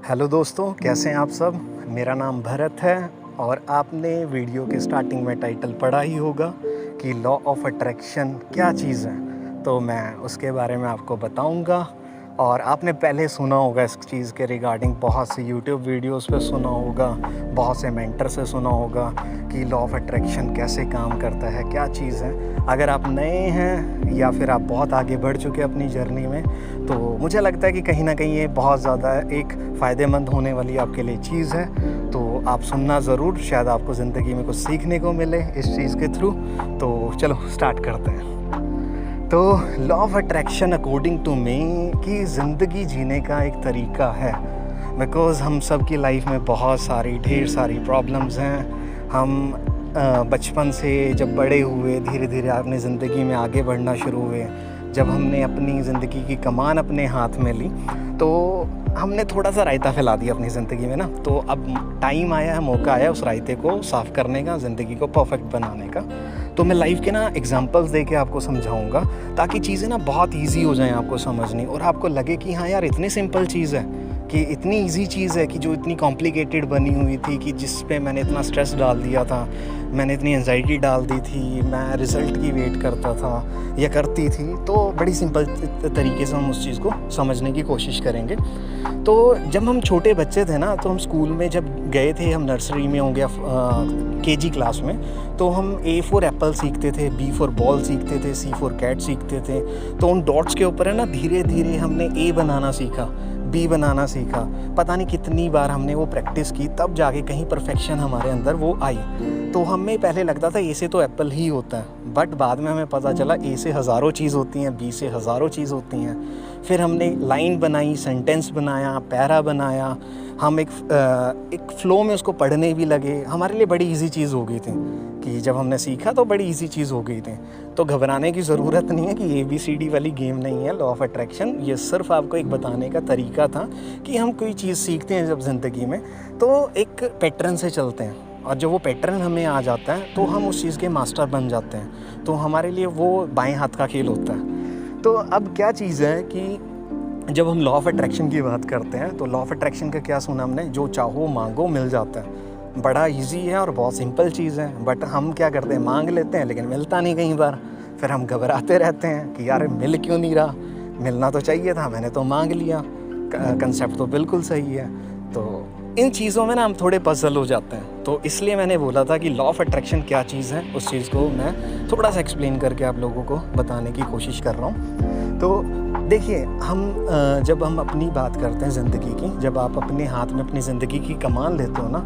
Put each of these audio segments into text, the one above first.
Hello दोस्तों, कैसे हैं आप सब। मेरा नाम भरत है और आपने वीडियो के स्टार्टिंग में टाइटल पढ़ा ही होगा कि लॉ ऑफ अट्रैक्शन क्या चीज़ है। तो मैं उसके बारे में आपको बताऊंगा। और आपने पहले सुना होगा इस चीज़ के रिगार्डिंग, बहुत सी यूट्यूब वीडियोस पे सुना होगा, बहुत से मेंटर से सुना होगा कि लॉ ऑफ अट्रैक्शन कैसे काम करता है, क्या चीज़ है। अगर आप नए हैं या फिर आप बहुत आगे बढ़ चुके हैं अपनी जर्नी में, तो मुझे लगता है कि कहीं ना कहीं ये बहुत ज़्यादा एक फ़ायदेमंद होने वाली आपके लिए चीज़ है। तो आप सुनना ज़रूर, शायद आपको ज़िंदगी में कुछ सीखने को मिले इस चीज़ के थ्रू। तो चलो स्टार्ट करते हैं। तो law of attraction according to me कि ज़िंदगी जीने का एक तरीका है। बिकॉज़ हम सब की लाइफ में बहुत सारी ढेर सारी प्रॉब्लम्स हैं। हम बचपन से जब बड़े हुए, धीरे धीरे अपनी ज़िंदगी में आगे बढ़ना शुरू हुए, जब हमने अपनी ज़िंदगी की कमान अपने हाथ में ली, तो हमने थोड़ा सा रायता फैला दिया अपनी ज़िंदगी में ना। तो अब टाइम आया है, मौका आया उस रायते को साफ़ करने का, ज़िंदगी को परफेक्ट बनाने का। तो मैं लाइफ के ना एग्जांपल्स दे के आपको समझाऊंगा, ताकि चीज़ें ना बहुत इजी हो जाएं आपको समझनी, और आपको लगे कि हाँ यार, इतनी सिंपल चीज़ है, कि इतनी इजी चीज़ है कि जो इतनी कॉम्प्लिकेटेड बनी हुई थी, कि जिस पे मैंने इतना स्ट्रेस डाल दिया था, मैंने इतनी एंजाइटी डाल दी थी, मैं रिज़ल्ट की वेट करता था या करती थी। तो बड़ी सिंपल तरीके से हम उस चीज़ को समझने की कोशिश करेंगे। तो जब हम छोटे बच्चे थे ना, तो हम स्कूल में जब गए थे, हम नर्सरी में होंगे केजी क्लास में, तो हम A फॉर एप्पल सीखते थे, B फॉर बॉल सीखते थे, C फॉर कैट सीखते थे। तो उन डॉट्स के ऊपर है ना, धीरे धीरे हमने A बनाना सीखा, B बनाना सीखा। पता नहीं कितनी बार हमने वो प्रैक्टिस की, तब जाके कहीं परफेक्शन हमारे अंदर वो आई। तो हमें पहले लगता था A से तो एप्पल ही होता है, बट बाद में हमें पता चला A से हज़ारों चीज़ होती हैं, B से हज़ारों चीज़ होती हैं। फिर हमने लाइन बनाई, सेंटेंस बनाया, पैरा बनाया, हम एक फ़्लो में उसको पढ़ने भी लगे। हमारे लिए बड़ी इजी चीज़ हो गई थी कि जब हमने सीखा तो बड़ी इजी चीज़ हो गई थी। तो घबराने की ज़रूरत नहीं है कि ABCD वाली गेम नहीं है लॉ ऑफ अट्रैक्शन। ये सिर्फ आपको एक बताने का तरीका था कि हम कोई चीज़ सीखते हैं जब ज़िंदगी में, तो एक पैटर्न से चलते हैं, और जब वो पैटर्न हमें आ जाता है तो हम उस चीज़ के मास्टर बन जाते हैं। तो हमारे लिए वो बाएं हाथ का खेल होता है। तो अब क्या चीज़ है कि जब हम लॉ ऑफ अट्रैक्शन की बात करते हैं, तो लॉ ऑफ अट्रैक्शन का क्या सुना हमने, जो चाहो मांगो मिल जाता है। बड़ा इजी है और बहुत सिंपल चीज़ है, बट हम क्या करते हैं, मांग लेते हैं लेकिन मिलता नहीं कई बार। फिर हम घबराते रहते हैं कि यार मिल क्यों नहीं रहा, मिलना तो चाहिए था, मैंने तो मांग लिया, कंसेप्ट तो बिल्कुल सही है। तो इन चीज़ों में ना हम थोड़े पजल हो जाते हैं। तो इसलिए मैंने बोला था कि लॉ ऑफ अट्रैक्शन क्या चीज़ है, उस चीज़ को मैं थोड़ा सा एक्सप्लेन करके आप लोगों को बताने की कोशिश कर रहा हूँ। तो देखिए, जब हम अपनी बात करते हैं ज़िंदगी की, जब आप अपने हाथ में अपनी ज़िंदगी की कमान लेते हो ना,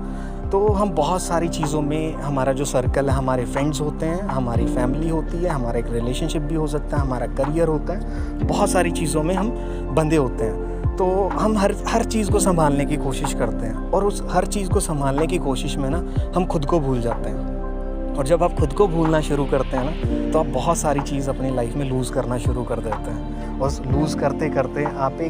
तो हम बहुत सारी चीज़ों में, हमारा जो सर्कल है, हमारे फ्रेंड्स होते हैं, हमारी फैमिली होती है, हमारा एक रिलेशनशिप भी हो सकता है, हमारा करियर होता है, बहुत सारी चीज़ों में हम बंधे होते हैं। तो हम हर चीज़ को संभालने की कोशिश करते हैं, और उस हर चीज़ को संभालने की कोशिश में ना हम खुद को भूल जाते हैं। और जब आप खुद को भूलना शुरू करते हैं ना, तो आप बहुत सारी चीज़ अपनी लाइफ में लूज़ करना शुरू कर देते हैं। और लूज़ करते करते आप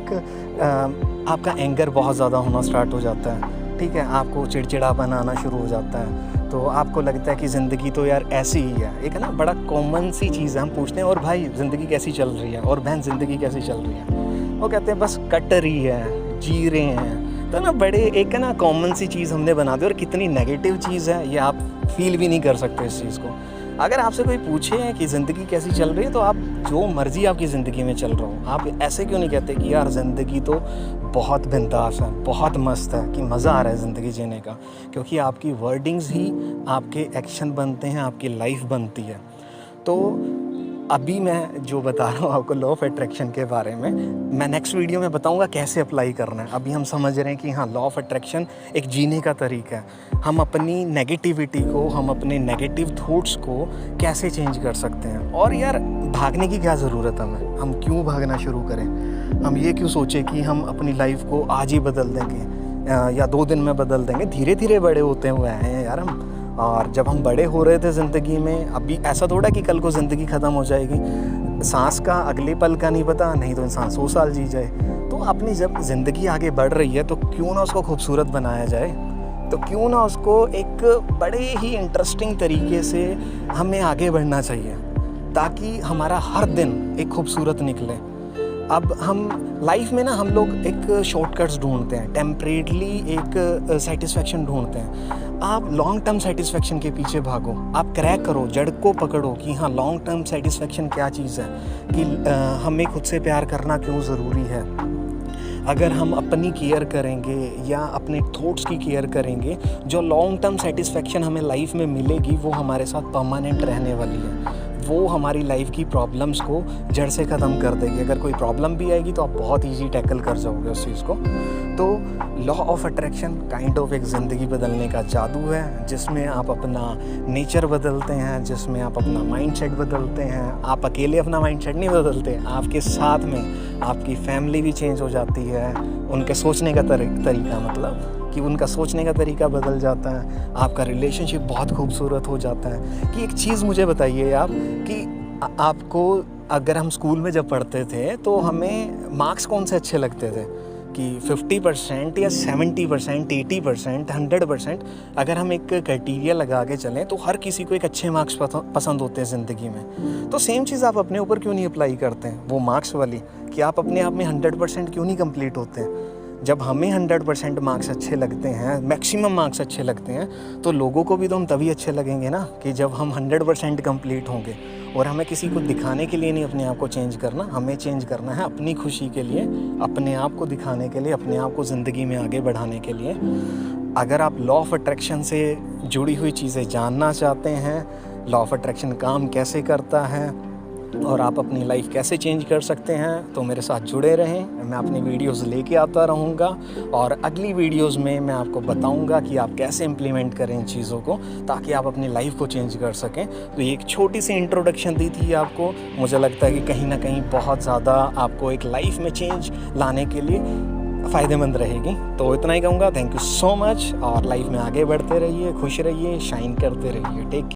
आपका एंगर बहुत ज़्यादा होना स्टार्ट हो जाता है, ठीक है, आपको चिड़चिड़ापन आना शुरू हो जाता है। तो आपको लगता है कि ज़िंदगी तो यार ऐसी ही है। एक है ना, बड़ा कॉमन सी चीज़ है, हम पूछते हैं और भाई ज़िंदगी कैसी चल रही है, और बहन ज़िंदगी कैसी चल रही है, वो कहते हैं बस कट रही है, जी रहे हैं। तो ना बड़े एक है ना कॉमन सी चीज़ हमने बना दी, और कितनी नेगेटिव चीज़ है ये आप फील भी नहीं कर सकते इस चीज़ को। अगर आपसे कोई पूछे कि ज़िंदगी कैसी चल रही है, तो आप जो मर्ज़ी आपकी ज़िंदगी में चल रहा हो, आप ऐसे क्यों नहीं कहते कि यार ज़िंदगी तो बहुत बिंदास है, बहुत मस्त है, कि मज़ा आ रहा है ज़िंदगी जीने का। क्योंकि आपकी वर्डिंग्स ही आपके एक्शन बनते हैं, आपकी लाइफ बनती है। तो अभी मैं जो बता रहा हूँ आपको लॉ ऑफ अट्रैक्शन के बारे में, मैं नेक्स्ट वीडियो में बताऊँगा कैसे अप्लाई करना है। अभी हम समझ रहे हैं कि हाँ, लॉ ऑफ अट्रैक्शन एक जीने का तरीका है। हम अपनी नेगेटिविटी को, हम अपने नेगेटिव थॉट्स को कैसे चेंज कर सकते हैं। और यार, भागने की क्या ज़रूरत है हमें, हम क्यों भागना शुरू करें, हम ये क्यों सोचें कि हम अपनी लाइफ को आज ही बदल देंगे या 2 दिन में बदल देंगे। धीरे धीरे बड़े होते हुए हैं यार हम। और जब हम बड़े हो रहे थे ज़िंदगी में, अभी ऐसा थोड़ा कि कल को ज़िंदगी ख़त्म हो जाएगी। सांस का अगले पल का नहीं पता, नहीं तो इंसान 100 साल जी जाए। तो अपनी जब ज़िंदगी आगे बढ़ रही है, तो क्यों ना उसको खूबसूरत बनाया जाए, तो क्यों ना उसको एक बड़े ही इंटरेस्टिंग तरीके से हमें आगे बढ़ना चाहिए, ताकि हमारा हर दिन एक खूबसूरत निकले। अब हम लाइफ में ना हम लोग एक शॉर्टकट्स ढूंढते हैं, टेम्परेरली एक सेटिस्फेक्शन ढूंढते हैं। आप लॉन्ग टर्म सेटिस्फेक्शन के पीछे भागो, आप क्रैक करो, जड़ को पकड़ो कि हाँ लॉन्ग टर्म सेटिस्फेक्शन क्या चीज़ है, कि हमें खुद से प्यार करना क्यों ज़रूरी है। अगर हम अपनी केयर करेंगे या अपने थॉट्स की केयर करेंगे, जो लॉन्ग टर्म सेटिस्फेक्शन हमें लाइफ में मिलेगी वो हमारे साथ परमानेंट रहने वाली है। वो हमारी लाइफ की प्रॉब्लम्स को जड़ से ख़त्म कर देगी। अगर कोई प्रॉब्लम भी आएगी तो आप बहुत ईजी टैकल कर जाओगे उस चीज़ को। तो law of attraction kind of एक ज़िंदगी बदलने का जादू है, जिसमें आप अपना नेचर बदलते हैं, जिसमें आप अपना माइंडसेट बदलते हैं। आप अकेले अपना माइंडसेट नहीं बदलते, आपके साथ में आपकी फैमिली भी चेंज हो जाती है। उनके सोचने का तरीका, मतलब कि उनका सोचने का तरीका बदल जाता है। आपका रिलेशनशिप बहुत खूबसूरत हो जाता है। कि एक चीज़ मुझे बताइए आप कि आपको, अगर हम स्कूल में जब पढ़ते थे तो हमें मार्क्स कौन से अच्छे लगते थे, कि 50% या 70%, 80%, 100%। अगर हम एक क्राइटेरिया लगा के चलें तो हर किसी को एक अच्छे मार्क्स पसंद होते हैं ज़िंदगी में। तो सेम चीज़ आप अपने ऊपर क्यों नहीं अप्लाई करते हैं, वो मार्क्स वाली, कि आप अपने आप में 100% क्यों नहीं कंप्लीट होते हैं। जब हमें 100% मार्क्स अच्छे लगते हैं, मैक्सिमम मार्क्स अच्छे लगते हैं, तो लोगों को भी तो हम तभी अच्छे लगेंगे ना, कि जब हम 100% कंप्लीट होंगे। और हमें किसी को दिखाने के लिए नहीं अपने आप को चेंज करना, हमें चेंज करना है अपनी खुशी के लिए, अपने आप को दिखाने के लिए, अपने आप को ज़िंदगी में आगे बढ़ाने के लिए। अगर आप लॉ ऑफ अट्रैक्शन से जुड़ी हुई चीज़ें जानना चाहते हैं, लॉ ऑफ अट्रैक्शन काम कैसे करता है और आप अपनी लाइफ कैसे चेंज कर सकते हैं, तो मेरे साथ जुड़े रहें। मैं अपनी वीडियोस लेके आता रहूँगा और अगली वीडियोस में मैं आपको बताऊँगा कि आप कैसे इम्प्लीमेंट करें इन चीज़ों को, ताकि आप अपनी लाइफ को चेंज कर सकें। तो ये एक छोटी सी इंट्रोडक्शन दी थी आपको, मुझे लगता है कि कहीं ना कहीं बहुत ज़्यादा आपको एक लाइफ में चेंज लाने के लिए फ़ायदेमंद रहेगी। तो इतना ही कहूँगा, थैंक यू सो मच। और लाइफ में आगे बढ़ते रहिए, खुश रहिए, शाइन करते रहिए। टेक